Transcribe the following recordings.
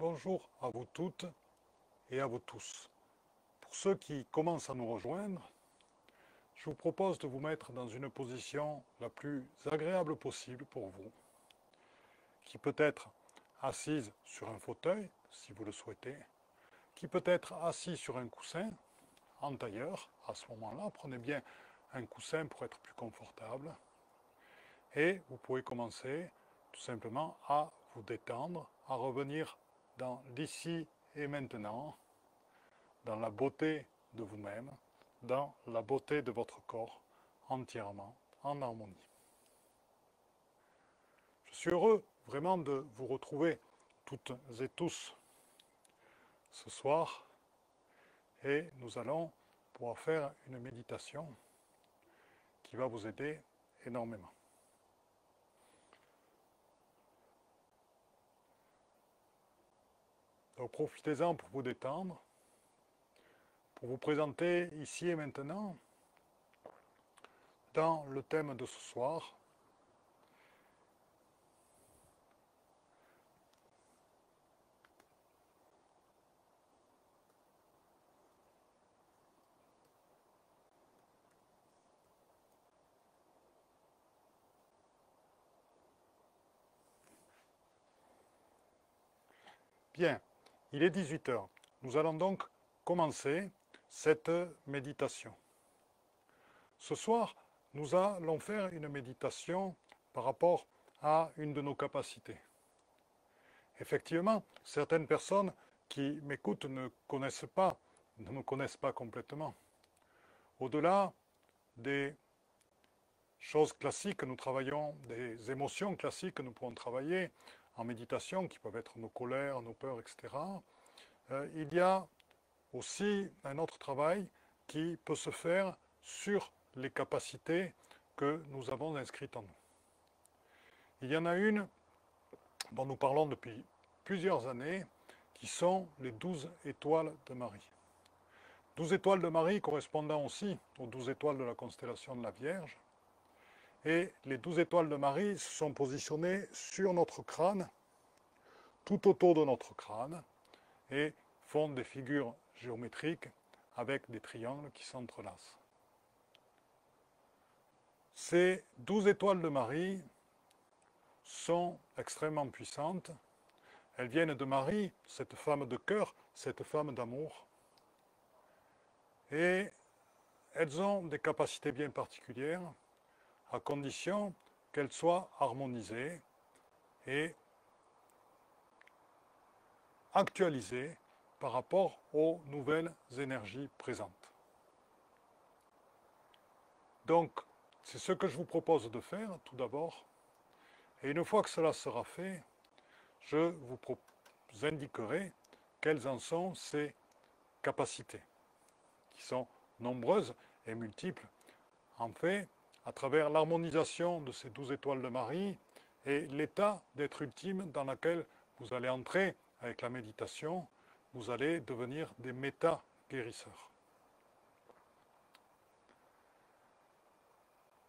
Bonjour à vous toutes et à vous tous. Pour ceux qui commencent à nous rejoindre, je vous propose de vous mettre dans une position la plus agréable possible pour vous, qui peut être assise sur un fauteuil, si vous le souhaitez, qui peut être assis sur un coussin, en tailleur. À ce moment-là, prenez bien un coussin pour être plus confortable. Et vous pouvez commencer tout simplement à vous détendre, à revenir dans l'ici et maintenant, dans la beauté de vous-même, dans la beauté de votre corps, entièrement en harmonie. Je suis heureux vraiment de vous retrouver toutes et tous ce soir et nous allons pouvoir faire une méditation qui va vous aider énormément. Donc profitez-en pour vous détendre, pour vous présenter ici et maintenant dans le thème de ce soir. Bien, il est 18 heures. Nous allons donc commencer cette méditation. Ce soir, nous allons faire une méditation par rapport à une de nos capacités. Effectivement, certaines personnes qui m'écoutent ne me connaissent pas complètement. Au-delà des choses classiques, nous travaillons, des émotions classiques que nous pouvons travailler en méditation, qui peuvent être nos colères, nos peurs, etc. Il y a aussi un autre travail qui peut se faire sur les capacités que nous avons inscrites en nous. Il y en a une dont nous parlons depuis plusieurs années, qui sont les 12 étoiles de Marie. 12 étoiles de Marie correspondant aussi aux 12 étoiles de la constellation de la Vierge. Et les 12 étoiles de Marie se sont positionnées sur notre crâne, tout autour de notre crâne, et font des figures géométriques avec des triangles qui s'entrelacent. Ces 12 étoiles de Marie sont extrêmement puissantes. Elles viennent de Marie, cette femme de cœur, cette femme d'amour. Et elles ont des capacités bien particulières, à condition qu'elles soient harmonisées et actualisées par rapport aux nouvelles énergies présentes. Donc, c'est ce que je vous propose de faire tout d'abord. Et une fois que cela sera fait, je vous indiquerai quelles en sont ces capacités, qui sont nombreuses et multiples. En fait, à travers l'harmonisation de ces 12 étoiles de Marie et l'état d'être ultime dans lequel vous allez entrer avec la méditation, vous allez devenir des méta-guérisseurs.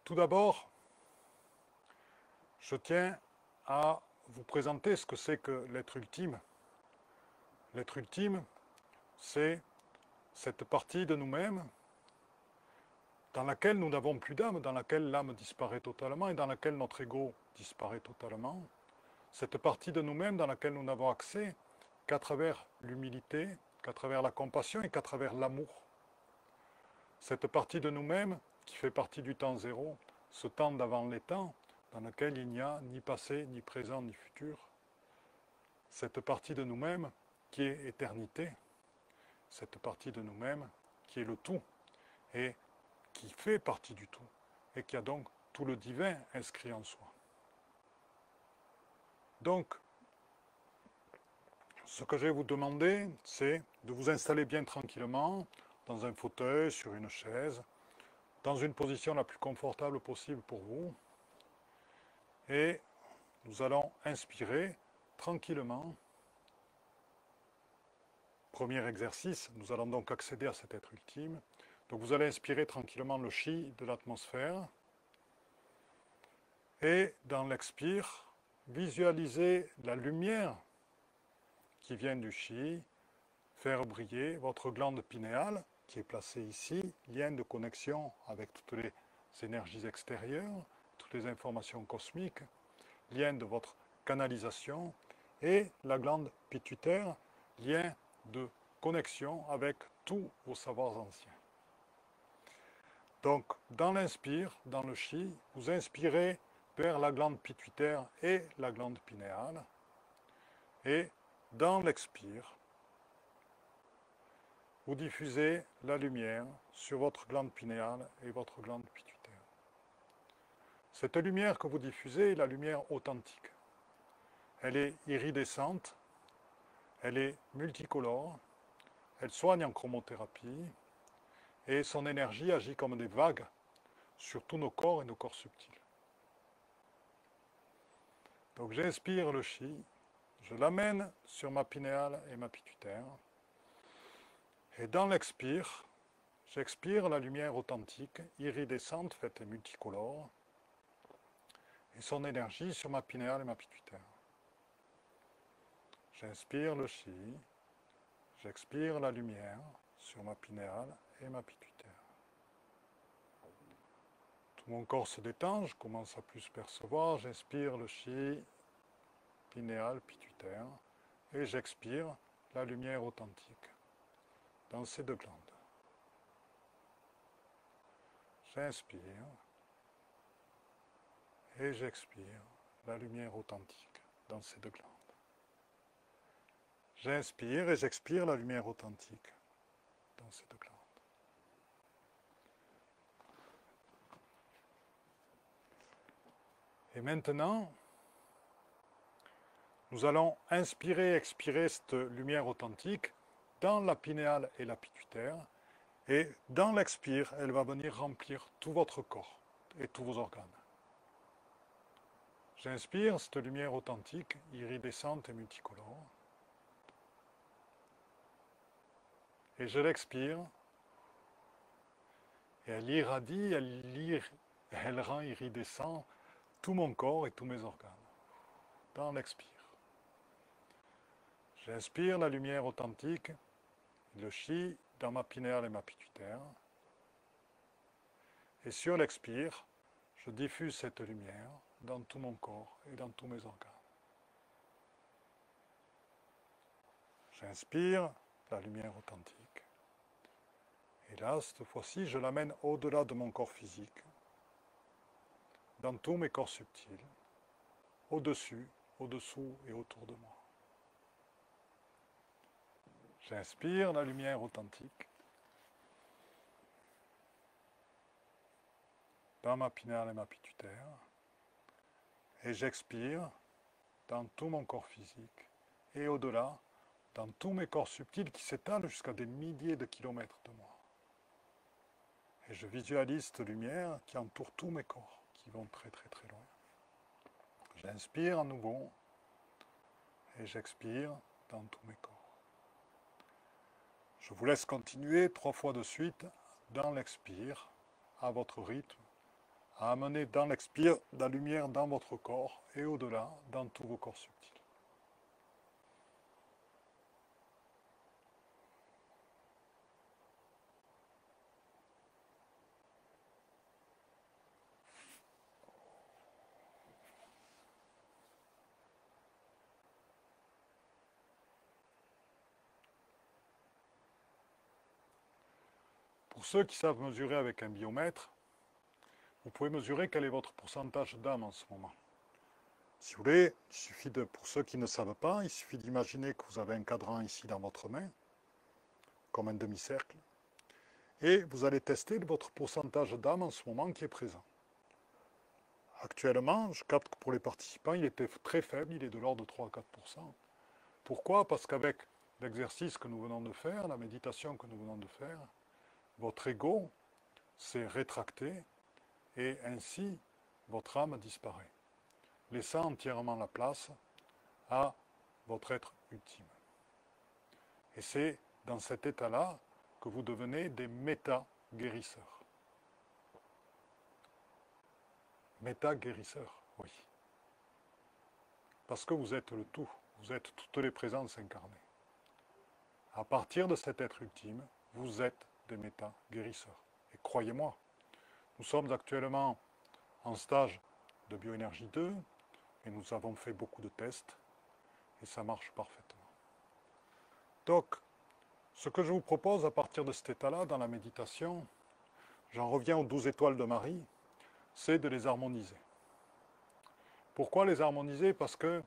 Tout d'abord, je tiens à vous présenter ce que c'est que l'être ultime. L'être ultime, c'est cette partie de nous-mêmes dans laquelle nous n'avons plus d'âme, dans laquelle l'âme disparaît totalement et dans laquelle notre ego disparaît totalement. Cette partie de nous-mêmes dans laquelle nous n'avons accès qu'à travers l'humilité, qu'à travers la compassion et qu'à travers l'amour. Cette partie de nous-mêmes qui fait partie du temps zéro, ce temps d'avant les temps, dans lequel il n'y a ni passé, ni présent, ni futur. Cette partie de nous-mêmes qui est éternité, cette partie de nous-mêmes qui est le tout et qui fait partie du tout et qui a donc tout le divin inscrit en soi. Donc, ce que je vais vous demander, c'est de vous installer bien tranquillement dans un fauteuil, sur une chaise, dans une position la plus confortable possible pour vous. Et nous allons inspirer tranquillement. Premier exercice, nous allons donc accéder à cet être ultime. Donc vous allez inspirer tranquillement le chi de l'atmosphère. Et dans l'expire, visualisez la lumière qui vient du chi faire briller votre glande pinéale, qui est placée ici, lien de connexion avec toutes les énergies extérieures, toutes les informations cosmiques, lien de votre canalisation, et la glande pituitaire, lien de connexion avec tous vos savoirs anciens. Donc, dans l'inspire, dans le chi, vous inspirez vers la glande pituitaire et la glande pinéale, et dans l'expire, vous diffusez la lumière sur votre glande pinéale et votre glande pituitaire. Cette lumière que vous diffusez est la lumière authentique. Elle est iridescente, elle est multicolore, elle soigne en chromothérapie, et son énergie agit comme des vagues sur tous nos corps et nos corps subtils. Donc j'inspire le chi, je l'amène sur ma pinéale et ma pituitaire, et dans l'expire, j'expire la lumière authentique, iridescente, faite et multicolore, et son énergie sur ma pinéale et ma pituitaire. J'inspire le chi, j'expire la lumière sur ma pinéale et ma pituitaire. Tout mon corps se détend, je commence à plus percevoir, j'inspire le chi, pinéale, pituitaire, et j'expire la lumière authentique dans ces deux glandes. J'inspire et j'expire la lumière authentique dans ces deux glandes. J'inspire et j'expire la lumière authentique dans ces deux glandes. Et maintenant, nous allons inspirer et expirer cette lumière authentique dans la pinéale et la pituitaire. Et dans l'expire, elle va venir remplir tout votre corps et tous vos organes. J'inspire cette lumière authentique, iridescente et multicolore. Et je l'expire. Et elle irradie, elle rend iridescent tout mon corps et tous mes organes. Dans l'expire. J'inspire la lumière authentique, le chi dans ma pinéale et ma pituitaire. Et sur l'expire, je diffuse cette lumière dans tout mon corps et dans tous mes organes. J'inspire la lumière authentique. Et là, cette fois-ci, je l'amène au-delà de mon corps physique, dans tous mes corps subtils, au-dessus, au-dessous et autour de moi. J'inspire la lumière authentique dans ma pinéale et ma pituitaire, et j'expire dans tout mon corps physique et au-delà, dans tous mes corps subtils qui s'étalent jusqu'à des milliers de kilomètres de moi. Et je visualise cette lumière qui entoure tous mes corps, qui vont très très très loin. J'inspire à nouveau et j'expire dans tous mes corps. Je vous laisse continuer 3 fois de suite dans l'expire, à votre rythme, à amener dans l'expire la lumière dans votre corps et au-delà, dans tous vos corps subtils. Pour ceux qui savent mesurer avec un biomètre, vous pouvez mesurer quel est votre pourcentage d'âme en ce moment. Si vous voulez, il suffit pour ceux qui ne savent pas, il suffit d'imaginer que vous avez un cadran ici dans votre main, comme un demi-cercle, et vous allez tester votre pourcentage d'âme en ce moment qui est présent. Actuellement, je capte que pour les participants, il était très faible, il est de l'ordre de 3 à 4%. Pourquoi? Parce qu'avec l'exercice que nous venons de faire, la méditation que nous venons de faire, votre ego s'est rétracté et ainsi votre âme disparaît, laissant entièrement la place à votre être ultime. Et c'est dans cet état-là que vous devenez des méta-guérisseurs. Méta-guérisseurs, oui. Parce que vous êtes le tout. vous êtes toutes les présences incarnées. À partir de cet être ultime, vous êtes des méta-guérisseurs. Et croyez-moi, nous sommes actuellement en stage de bioénergie 2 et nous avons fait beaucoup de tests et ça marche parfaitement. Donc, ce que je vous propose à partir de cet état-là, dans la méditation, j'en reviens aux 12 étoiles de Marie, c'est de les harmoniser. Pourquoi les harmoniser? Parce que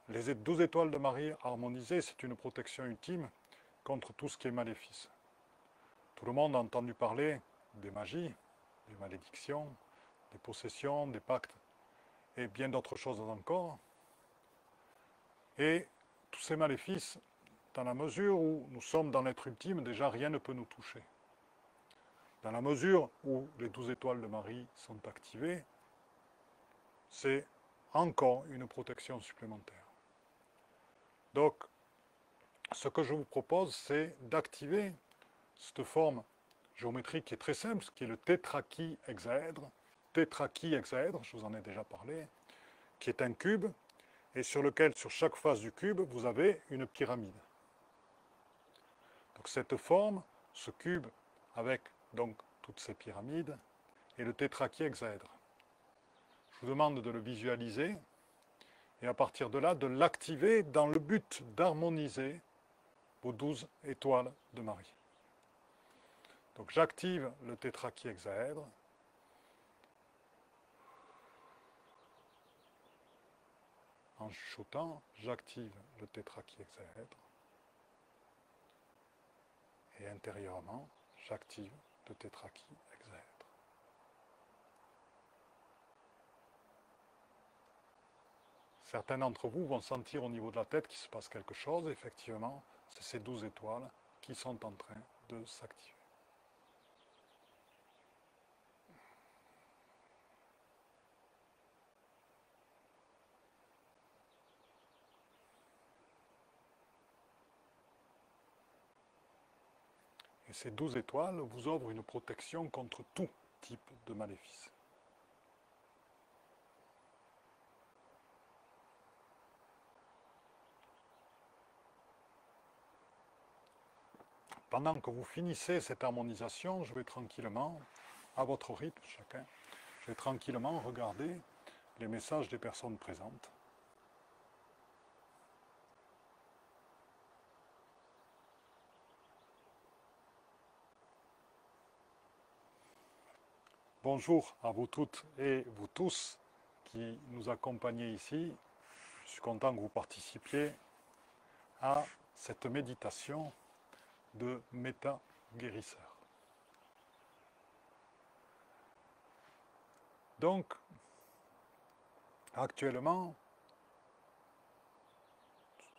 les 12 étoiles de Marie harmonisées, c'est une protection ultime contre tout ce qui est maléfice. Tout le monde a entendu parler des magies, des malédictions, des possessions, des pactes et bien d'autres choses encore. Et tous ces maléfices, dans la mesure où nous sommes dans l'être ultime, déjà rien ne peut nous toucher. Dans la mesure où les 12 étoiles de Marie sont activées, c'est encore une protection supplémentaire. Donc, ce que je vous propose, c'est d'activer cette forme géométrique qui est très simple, qui est le tétrachihexaèdre. Tétrachihexaèdre, je vous en ai déjà parlé, qui est un cube, et sur lequel, sur chaque face du cube, vous avez une pyramide. Donc cette forme, ce cube, avec donc toutes ces pyramides, est le tétrachihexaèdre. Je vous demande de le visualiser, et à partir de là, de l'activer dans le but d'harmoniser vos 12 étoiles de Marie. Donc j'active le tétrachihexaèdre. En chuchotant, j'active le tétrachihexaèdre. Et intérieurement, j'active le tétrachihexaèdre. Certains d'entre vous vont sentir au niveau de la tête qu'il se passe quelque chose. Effectivement, c'est ces 12 étoiles qui sont en train de s'activer. Et ces 12 étoiles vous offrent une protection contre tout type de maléfice. Pendant que vous finissez cette harmonisation, je vais tranquillement, à votre rythme chacun, je vais tranquillement regarder les messages des personnes présentes. Bonjour à vous toutes et vous tous qui nous accompagnez ici. Je suis content que vous participiez à cette méditation de méta-guérisseur. Donc, actuellement,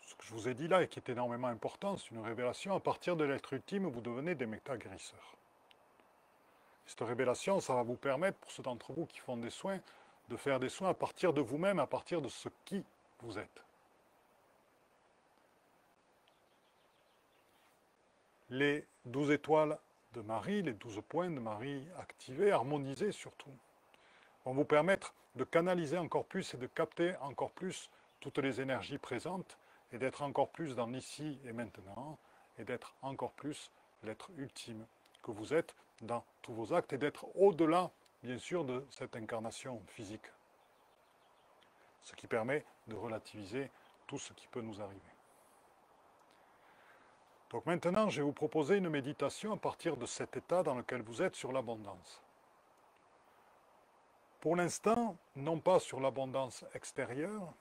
ce que je vous ai dit là et qui est énormément important, c'est une révélation. À partir de l'être ultime, vous devenez des méta-guérisseurs. Cette révélation, ça va vous permettre, pour ceux d'entre vous qui font des soins, de faire des soins à partir de vous-même, à partir de ce qui vous êtes. Les 12 étoiles de Marie, les 12 points de Marie activés, harmonisés surtout, vont vous permettre de canaliser encore plus et de capter encore plus toutes les énergies présentes et d'être encore plus dans l'ici et maintenant et d'être encore plus l'être ultime que vous êtes dans tous vos actes et d'être au-delà, bien sûr, de cette incarnation physique. Ce qui permet de relativiser tout ce qui peut nous arriver. Donc maintenant, je vais vous proposer une méditation à partir de cet état dans lequel vous êtes sur l'abondance. Pour l'instant, non pas sur l'abondance extérieure,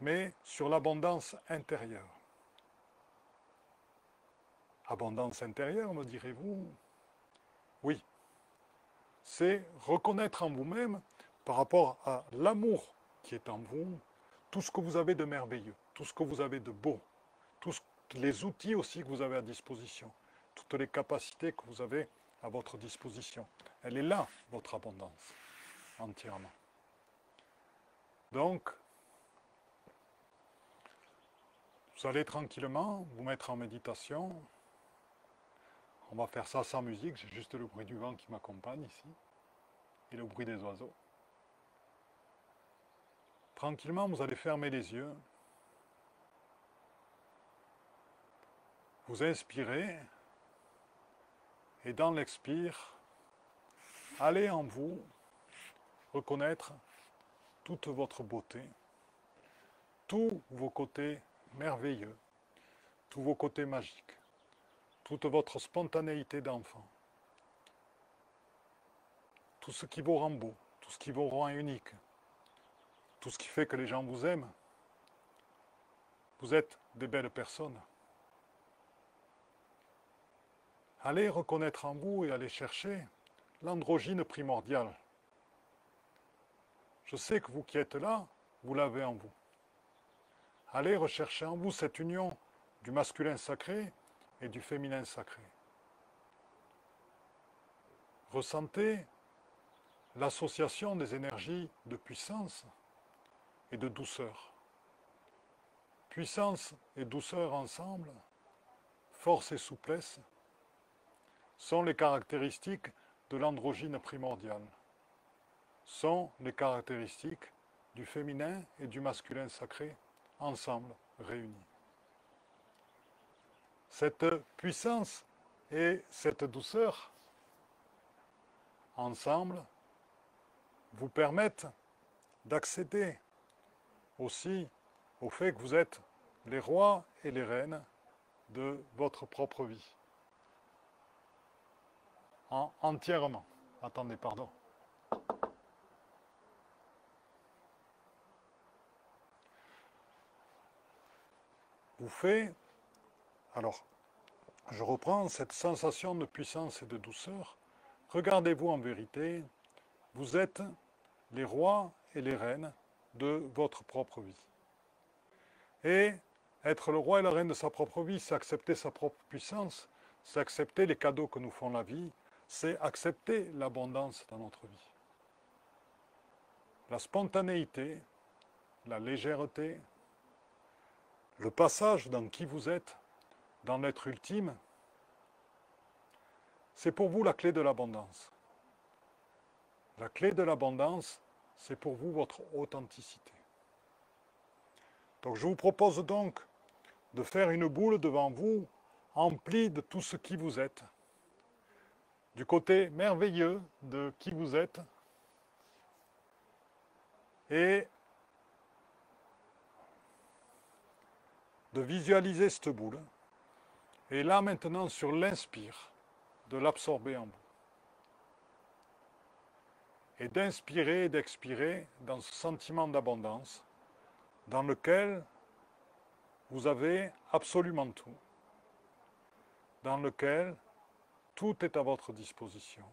mais sur l'abondance intérieure. Abondance intérieure, me direz-vous? Oui. C'est reconnaître en vous-même, par rapport à l'amour qui est en vous, tout ce que vous avez de merveilleux, tout ce que vous avez de beau, tous les outils aussi que vous avez à disposition, toutes les capacités que vous avez à votre disposition. Elle est là, votre abondance, entièrement. Donc, vous allez tranquillement vous mettre en méditation. On va faire ça sans musique, j'ai juste le bruit du vent qui m'accompagne ici, et le bruit des oiseaux. Tranquillement, vous allez fermer les yeux, vous inspirez et dans l'expire, allez en vous reconnaître toute votre beauté, tous vos côtés merveilleux, tous vos côtés magiques, toute votre spontanéité d'enfant, tout ce qui vous rend beau, tout ce qui vous rend unique, tout ce qui fait que les gens vous aiment. Vous êtes des belles personnes. Allez reconnaître en vous et allez chercher l'androgyne primordiale. Je sais que vous qui êtes là, vous l'avez en vous. Allez rechercher en vous cette union du masculin sacré et du féminin sacré. Ressentez l'association des énergies de puissance et de douceur. Puissance et douceur ensemble, force et souplesse, sont les caractéristiques de l'androgyne primordial, sont les caractéristiques du féminin et du masculin sacré, ensemble, réunis. Cette puissance et cette douceur, ensemble, vous permettent d'accéder aussi au fait que vous êtes les rois et les reines de votre propre vie. Entièrement. Attendez, pardon. Vous faites, alors, je reprends cette sensation de puissance et de douceur. Regardez-vous en vérité, vous êtes les rois et les reines de votre propre vie. Et être le roi et la reine de sa propre vie, c'est accepter sa propre puissance, c'est accepter les cadeaux que nous font la vie, c'est accepter l'abondance dans notre vie. La spontanéité, la légèreté, le passage dans qui vous êtes, dans l'être ultime, c'est pour vous la clé de l'abondance. La clé de l'abondance, c'est pour vous votre authenticité. Donc je vous propose donc de faire une boule devant vous, emplie de tout ce qui vous êtes, du côté merveilleux de qui vous êtes, et de visualiser cette boule, et là maintenant sur l'inspire, de l'absorber en vous. Et d'inspirer et d'expirer dans ce sentiment d'abondance, dans lequel vous avez absolument tout, dans lequel tout est à votre disposition,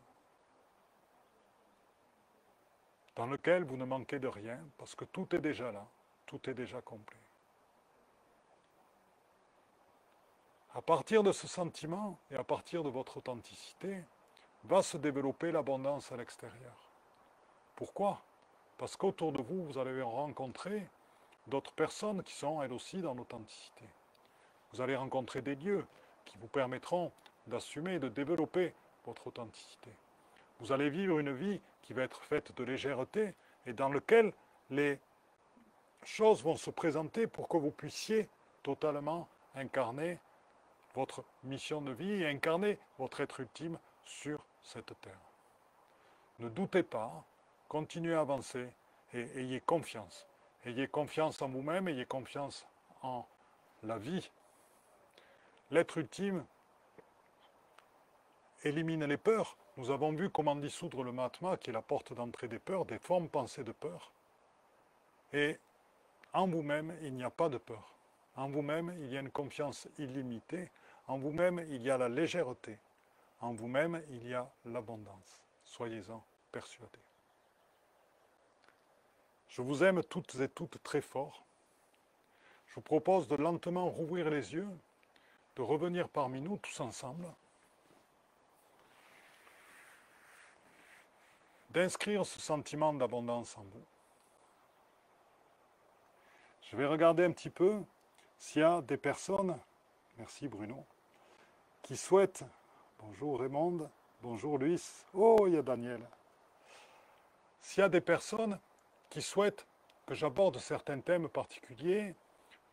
dans lequel vous ne manquez de rien, parce que tout est déjà là, tout est déjà complet. À partir de ce sentiment et à partir de votre authenticité, va se développer l'abondance à l'extérieur. Pourquoi? Parce qu'autour de vous, vous allez rencontrer d'autres personnes qui sont elles aussi dans l'authenticité. Vous allez rencontrer des lieux qui vous permettront d'assumer et de développer votre authenticité. Vous allez vivre une vie qui va être faite de légèreté et dans laquelle les choses vont se présenter pour que vous puissiez totalement incarner votre mission de vie et incarner votre être ultime sur cette terre. Ne doutez pas, continuez à avancer et ayez confiance. Ayez confiance en vous-même, ayez confiance en la vie. L'être ultime élimine les peurs. Nous avons vu comment dissoudre le Mahatma, qui est la porte d'entrée des peurs, des formes pensées de peur. Et en vous-même, il n'y a pas de peur. En vous-même, il y a une confiance illimitée. En vous-même, il y a la légèreté. En vous-même, il y a l'abondance. Soyez-en persuadés. Je vous aime toutes et toutes très fort. Je vous propose de lentement rouvrir les yeux, de revenir parmi nous tous ensemble, d'inscrire ce sentiment d'abondance en vous. Je vais regarder un petit peu s'il y a des personnes, merci Bruno, qui souhaitent, bonjour Raymond, bonjour Luis, oh il y a Daniel, s'il y a des personnes qui souhaitent que j'aborde certains thèmes particuliers,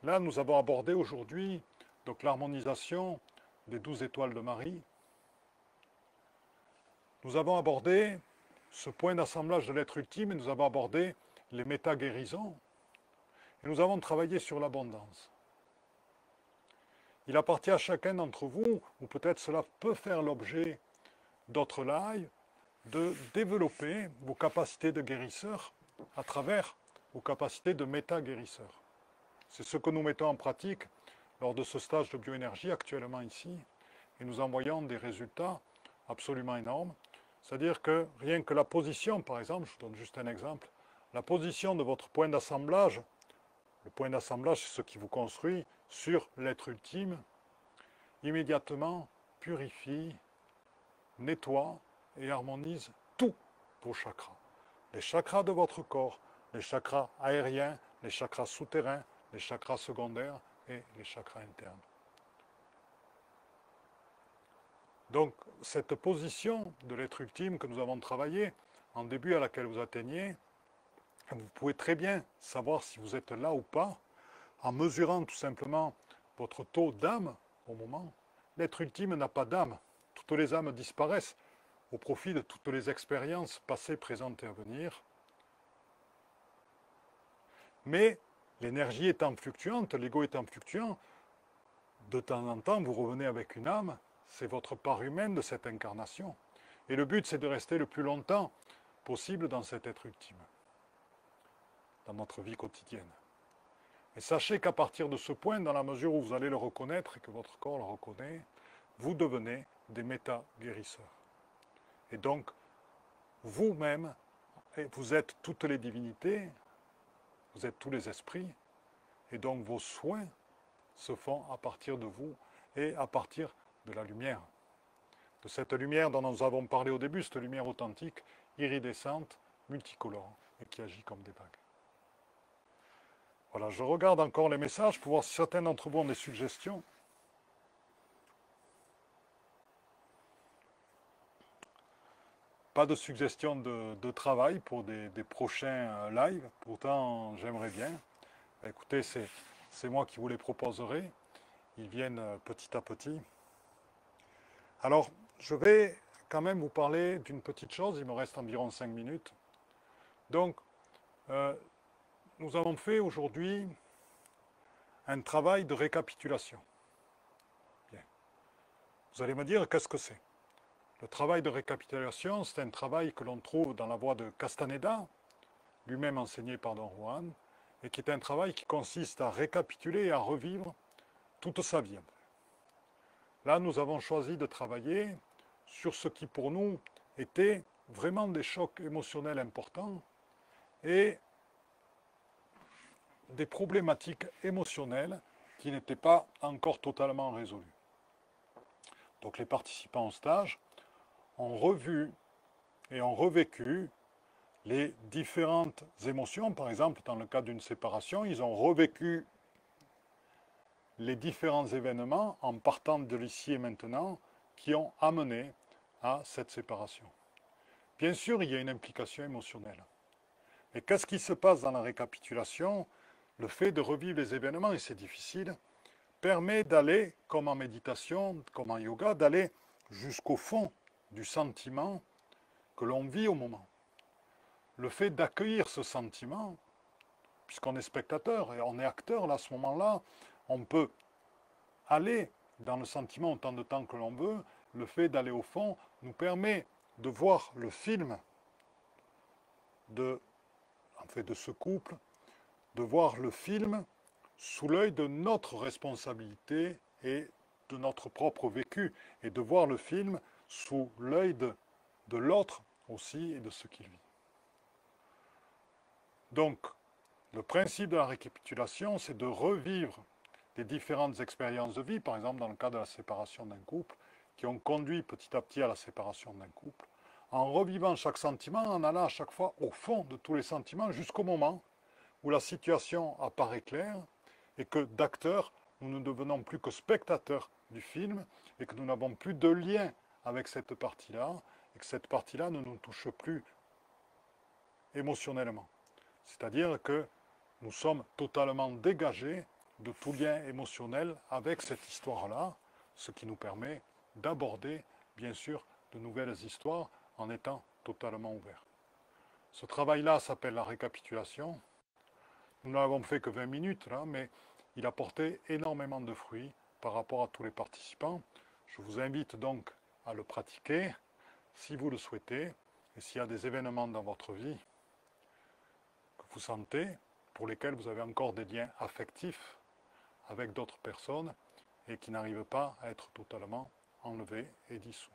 là nous avons abordé aujourd'hui donc l'harmonisation des 12 étoiles de Marie, nous avons abordé ce point d'assemblage de l'être ultime et nous avons abordé les méta-guérisons et nous avons travaillé sur l'abondance. Il appartient à chacun d'entre vous, ou peut-être cela peut faire l'objet d'autres lives, de développer vos capacités de guérisseur à travers vos capacités de méta-guérisseur. C'est ce que nous mettons en pratique lors de ce stage de bioénergie actuellement ici, et nous en voyons des résultats absolument énormes. C'est-à-dire que rien que la position, par exemple, je vous donne juste un exemple, la position de votre point d'assemblage, le point d'assemblage c'est ce qui vous construit sur l'être ultime, immédiatement purifie, nettoie et harmonise tous vos chakras. Les chakras de votre corps, les chakras aériens, les chakras souterrains, les chakras secondaires et les chakras internes. Donc, cette position de l'être ultime que nous avons travaillée, en début à laquelle vous atteignez, vous pouvez très bien savoir si vous êtes là ou pas, en mesurant tout simplement votre taux d'âme au moment. L'être ultime n'a pas d'âme. Toutes les âmes disparaissent au profit de toutes les expériences passées, présentes et à venir. Mais l'énergie étant fluctuante, l'ego étant fluctuant, de temps en temps, vous revenez avec une âme, c'est votre part humaine de cette incarnation. Et le but, c'est de rester le plus longtemps possible dans cet être ultime, dans notre vie quotidienne. Et sachez qu'à partir de ce point, dans la mesure où vous allez le reconnaître et que votre corps le reconnaît, vous devenez des méta-guérisseurs. Et donc, vous-même, vous êtes toutes les divinités, vous êtes tous les esprits, et donc vos soins se font à partir de vous et à partir de la lumière. De cette lumière dont nous avons parlé au début, cette lumière authentique, iridescente, multicolore, et qui agit comme des vagues. Voilà, je regarde encore les messages pour voir si certains d'entre vous ont des suggestions. Pas de suggestions de travail pour des prochains lives, pourtant j'aimerais bien. Écoutez, c'est moi qui vous les proposerai. Ils viennent petit à petit. Alors, je vais quand même vous parler d'une petite chose, il me reste environ 5 minutes. Donc, nous avons fait aujourd'hui un travail de récapitulation. Bien. Vous allez me dire, qu'est-ce que c'est? Le travail de récapitulation, c'est un travail que l'on trouve dans la voie de Castaneda, lui-même enseigné par Don Juan, et qui est un travail qui consiste à récapituler et à revivre toute sa vie. Là, nous avons choisi de travailler sur ce qui pour nous était vraiment des chocs émotionnels importants et des problématiques émotionnelles qui n'étaient pas encore totalement résolues. Donc les participants au stage ont revu et ont revécu les différentes émotions. Par exemple, dans le cas d'une séparation, ils ont revécu les différents événements en partant de l'ici et maintenant qui ont amené à cette séparation. Bien sûr, il y a une implication émotionnelle. Mais qu'est-ce qui se passe dans la récapitulation? Le fait de revivre les événements, et c'est difficile, permet d'aller, comme en méditation, comme en yoga, d'aller jusqu'au fond du sentiment que l'on vit au moment. Le fait d'accueillir ce sentiment, puisqu'on est spectateur et on est acteur, là, à ce moment-là, on peut aller dans le sentiment autant de temps que l'on veut. Le fait d'aller au fond nous permet de voir le film de ce couple, de voir le film sous l'œil de notre responsabilité et de notre propre vécu, et de voir le film sous l'œil de l'autre aussi et de ce qu'il vit. Donc, le principe de la récapitulation, c'est de revivre les différentes expériences de vie, par exemple dans le cas de la séparation d'un couple, qui ont conduit petit à petit à la séparation d'un couple, en revivant chaque sentiment, en allant à chaque fois au fond de tous les sentiments, jusqu'au moment où la situation apparaît claire, et que d'acteurs, nous ne devenons plus que spectateurs du film, et que nous n'avons plus de lien avec cette partie-là, et que cette partie-là ne nous touche plus émotionnellement. C'est-à-dire que nous sommes totalement dégagés de tout lien émotionnel avec cette histoire-là, ce qui nous permet d'aborder, bien sûr, de nouvelles histoires en étant totalement ouvert. Ce travail-là s'appelle la récapitulation. Nous n'avons fait que 20 minutes, là, mais il a porté énormément de fruits par rapport à tous les participants. Je vous invite donc à le pratiquer, si vous le souhaitez, et s'il y a des événements dans votre vie que vous sentez, pour lesquels vous avez encore des liens affectifs avec d'autres personnes, et qui n'arrivent pas à être totalement enlevés et dissous.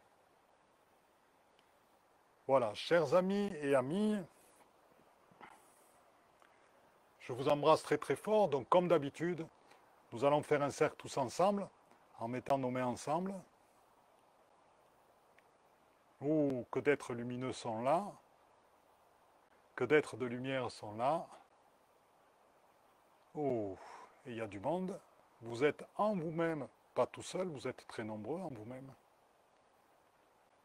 Voilà, chers amis et amies, je vous embrasse très très fort. Donc comme d'habitude, nous allons faire un cercle tous ensemble, en mettant nos mains ensemble. Oh, que d'êtres lumineux sont là, que d'êtres de lumière sont là. Oh, et il y a du monde. Vous êtes en vous-même, pas tout seul, vous êtes très nombreux en vous-même.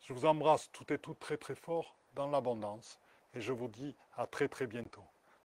Je vous embrasse toutes et toutes très très fort dans l'abondance et je vous dis à très très bientôt.